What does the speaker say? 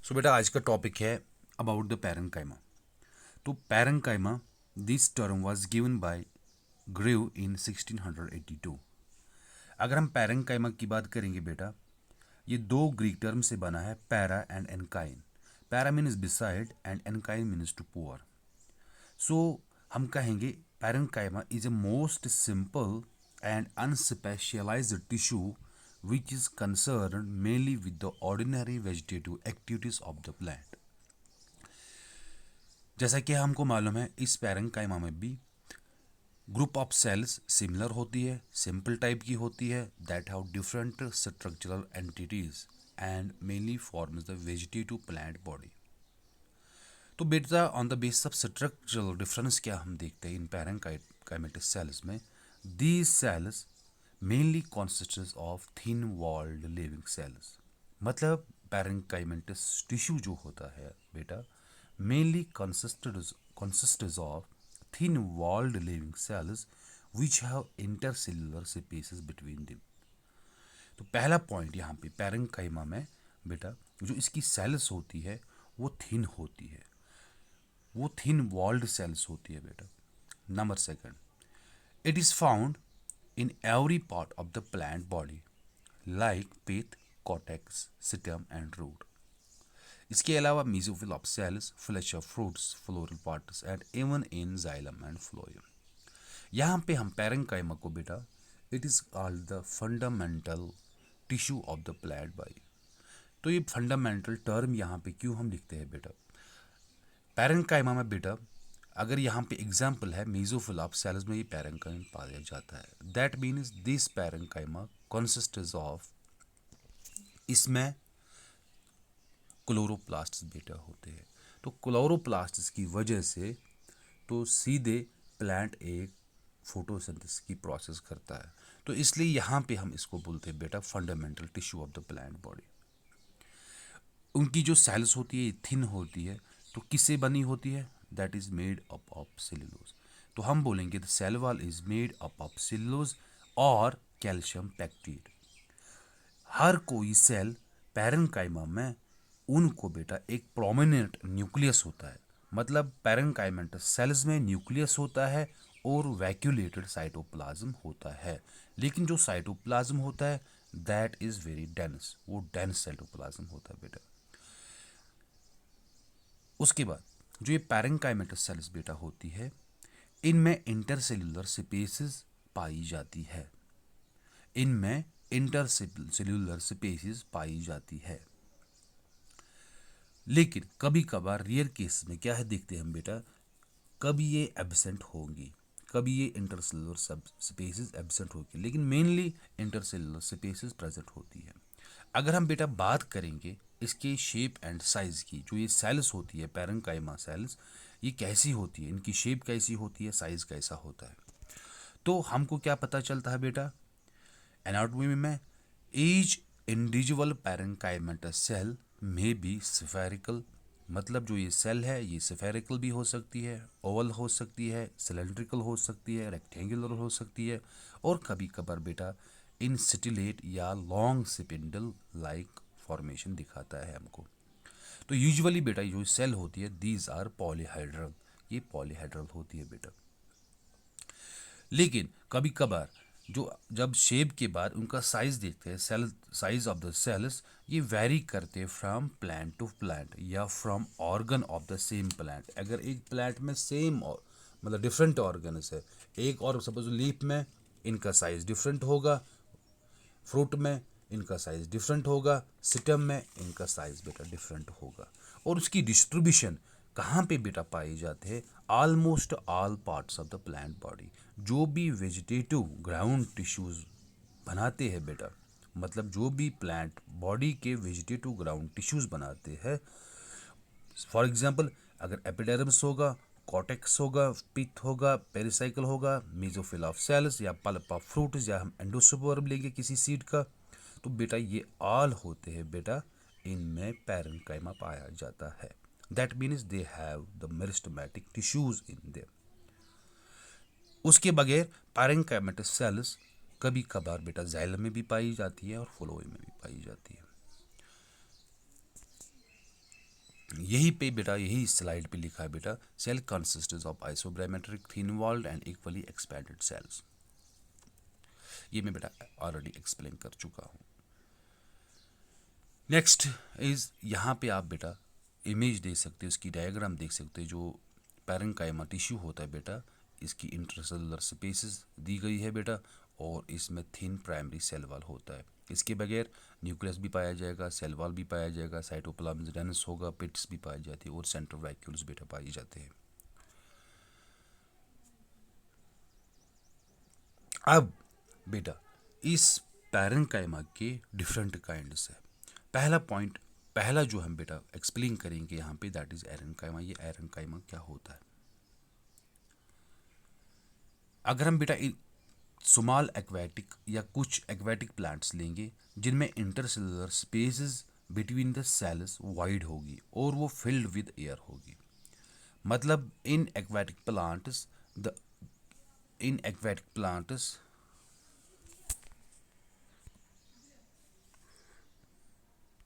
सो बेटा आज का टॉपिक है अबाउट द पैरेन्काइमा। तो parenchyma this term was given by Grew in 1682। अगर हम पैरेन्काइमा की बात करेंगे बेटा, ये दो ग्रीक टर्म से बना है, para and enchein. Para means beside and enchein means to pour. So हम कहेंगे parenchyma is a most simple and unspecialised tissue which is concerned mainly with the ordinary vegetative activities of the plant। जैसा कि हमको मालूम है, इस parenchyma में भी ग्रुप ऑफ सेल्स सिमिलर होती है, सिंपल टाइप की होती है, that have different structural entities and mainly forms the vegetative plant body. तो बेटा on the basis of structural difference क्या हम देखते हैं इन पैरेन्काइमेटिक सेल्स में, these cells mainly consists of thin walled living cells. मतलब पैरेन्काइमेटिस टिश्यू जो होता है बेटा mainly consists of thin walled living cells which have intercellular spaces between them। तो पहला पॉइंट यहाँ पे पैरेन्काइमा में बेटा जो इसकी सेल्स होती है वो थिन होती है, वो थिन वॉल्ड सेल्स होती है बेटा। Number second, it is found in every part of the plant body like pith, cortex, stem and root। इसके अलावा mesophil of cells, flesh of fruits, floral parts and even in xylem and phloem। यहाँ पे हम parenchyma को बेटा it is called the fundamental tissue of the plant body। तो ये fundamental term यहाँ पे क्यों हम लिखते हैं बेटा, पैरेन्काइमा में बेटा अगर यहाँ पे एग्जाम्पल है मेसोफिल ऑफ सेल्स में ये पैरेन्काइमा पाया जाता है। That means this parenchyma consists of, इसमें क्लोरोप्लास्ट्स बेटा होते हैं। तो क्लोरोप्लास्ट्स की वजह से तो सीधे प्लांट एक फोटोसिंथेसिस की प्रोसेस करता है, तो इसलिए यहाँ पे हम इसको बोलते हैं बेटा fundamental tissue of the plant body. उनकी जो सेल्स होती है थिन होती है, तो किससे बनी होती है, that is made up of cellulose. तो हम बोलेंगे the cell wall is made up of cellulose और कैल्शियम पैक्टेट। हर कोई सेल पैरेन्काइमा में उनको बेटा एक प्रोमिनेंट न्यूक्लियस होता है। मतलब पैरेन्काइमेटस सेल्स में न्यूक्लियस होता है और वैक्यूलेटेड साइटोप्लाज्म होता है, लेकिन जो साइटोप्लाज्म होता है दैट इज वेरी डेंस, वो डेंस साइटोप्लाज्म होता है बेटा। उसके बाद जो ये पैरेन्काइमेटस सेल्स बेटा होती है, इनमें इंटरसेल्यूलर स्पेसेस पाई जाती है, इनमें इंटरसेल्यूलर स्पेसेस पाई जाती है। लेकिन कभी कभार रियर केस में क्या है देखते हैं हम बेटा, कभी ये एब्सेंट होंगी, कभी ये इंटरसेल्यूलर स्पेसेस एब्सेंट होगी, लेकिन मेनली इंटरसेल्यूलर स्पेसेस प्रेजेंट होती है। अगर हम बेटा बात करेंगे इसके शेप एंड साइज की, जो ये सेल्स होती है पैरेन्काइमा सेल्स, ये कैसी होती है, इनकी शेप कैसी होती है, साइज कैसा होता है, तो हमको क्या पता चलता है बेटा एनाटॉमी में, ईच इंडिविजुअल पैरेन्काइमेटस सेल में बी स्फेरिकल। मतलब जो ये सेल है ये स्फेरिकल भी हो सकती है, ओवल हो सकती है, सिलेंड्रिकल हो सकती है, रेक्टेंगुलर हो सकती है, और कभी कभार बेटा इन स्टिलेट या लॉन्ग स्पिंडल लाइक फॉर्मेशन दिखाता है हमको। तो यूजुअली बेटा जो सेल होती है दीज आर पॉलीहाइड्रल, ये पॉलीहाइड्रल होती है बेटा। लेकिन कभी कभार जो जब शेप के बाद उनका साइज देखते हैं, cell size of the cells ये वेरी करते हैं फ्रॉम प्लांट टू प्लांट या from organ of the same plant. अगर एक प्लांट में सेम मतलब डिफरेंट ऑर्गन्स है, एक और सपोज लीफ में इनका साइज डिफरेंट होगा, फ्रूट में इनका साइज डिफरेंट होगा, स्टेम में इनका साइज बेटा डिफरेंट होगा, और उसकी डिस्ट्रीब्यूशन कहाँ पे बेटा पाए जाते हैं, almost all parts of the plant body. जो भी वेजिटेटिव ग्राउंड टिश्यूज बनाते हैं बेटा, मतलब जो भी प्लांट बॉडी के वेजिटेटिव ग्राउंड टिश्यूज बनाते हैं, फॉर एग्जांपल अगर एपिडर्मिस होगा, कॉर्टेक्स होगा, पिथ होगा, पेरिसाइकल होगा, मेसोफिल ऑफ सेल्स या पल्प ऑफ फ्रूट्स, या हम एंडोस्पर्म लेंगे किसी सीड का, तो बेटा ये ऑल होते हैं बेटा इनमें पैरेन्काइमा पाया जाता है। That means they have the meristematic tissues in them. उसके बगैर पैरेन्काइमेटस सेल्स कभी कभार बेटा जाइलम में भी पाई जाती है और फ्लोएम में भी पाई जाती है। यही पे बेटा, यही स्लाइड पे लिखा है बेटा, cell consists of isodiametric thin walled and equally expanded cells. ये मैं बेटा ऑलरेडी एक्सप्लेन कर चुका हूँ। नेक्स्ट इज, यहाँ पे आप बेटा इमेज देख सकते हो, इसकी डायग्राम देख सकते हो। जो पैरेंकाइमा टिश्यू होता है बेटा, इसकी इंटरसेलुलर स्पेसेस दी गई है बेटा, और इसमें थिन प्राइमरी सेल वॉल होता है। इसके बगैर न्यूक्लियस भी पाया जाएगा, सेल वॉल भी पाया जाएगा, साइटोप्लाज्म डेंस होगा, पिट्स भी पाई जाती है, और सेंट्रल वैक्यूल्स बेटा पाए जाते हैं। अब बेटा इस पैरेंकाइमा के डिफरेंट काइंड्स है। पहला पॉइंट, पहला जो हम बेटा एक्सप्लेन करेंगे यहाँ पे, दैट इज एरेंकाइमा। ये एरेंकाइमा क्या होता है? अगर हम बेटा स्मॉल एक्वेटिक या कुछ एक्वेटिक प्लांट्स लेंगे जिनमें intercellular spaces between the cells wide होगी और वो फिल्ड विद एयर होगी, मतलब इन एक्वेटिक प्लांट्स